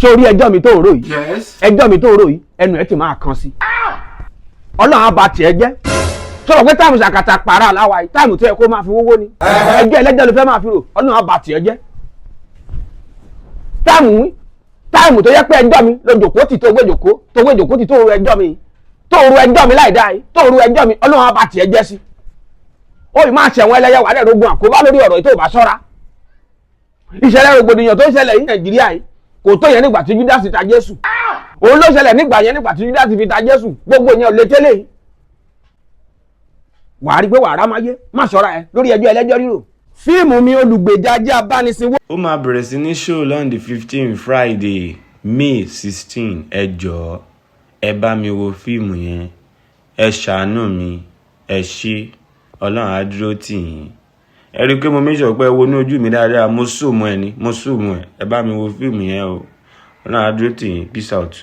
sórí ẹjọ́ mi tó rò yìí Yes. ẹjọ́ mi tó rò yìí ẹnu ẹ ti máa kan sí ọlọ́run á bà tiẹ̀ jẹ́ sọ̀rọ̀ pé táìmù ṣàkàtà pàrà aláwa yìí táìmù tó yẹ kó máa fi wówó ni ẹjọ́ ẹlẹ́jọ́ ló fẹ́ máa fi rò ọlọ́run á bà tiẹ̀ jẹ́ táìmù tó yẹ pé ẹjọ́ mi ló jòkó tì tó gbé jòkó tì tó ru ẹjọ́ mi láì dáa yìí tó ru ẹjọ́ mi ọlọ́run á bà tiẹ̀ jẹ́ sí ó yìí máa ṣẹ̀wọ̀n ẹlẹ́yẹ wà lẹ́rọ ogun àkóbá lórí ọ̀rọ̀ yìí tó bá ṣọ́ra ìṣẹ̀lẹ̀ rògbòdìyàn tó ń ṣẹlẹ̀ yìí Nàìjíríà yìí kò tó yẹn nígbà tí Júdásì ta Jésù òun ló ṣẹlẹ̀ nígbà tí Júdásì fi ta Jésù gbogbo yẹn ò lè tẹ́lẹ̀ yìí wàá rí pé wàá rámáyé má ṣọ́ra ẹ lórí ẹjọ́ ẹlẹ́jọ́ rírò fíìmù mi Olùgbèjà jẹ́ Abánisiwo. ó máa bẹ̀rẹ̀ sí ní show on the 15 Friday May 16 ẹ jọ̀ọ́ ẹ bá mi wo fíìmù yẹn ẹ ṣàánú mi ẹ ṣé Ọlọ́run á dúró tì yín ẹ rí i pé mo make sure pé ẹ wo ní ojú mi dáadáa mo zoom ẹ bá mi wo fíìmù yẹn o Ọlọ́run á dúró tì yín peace out.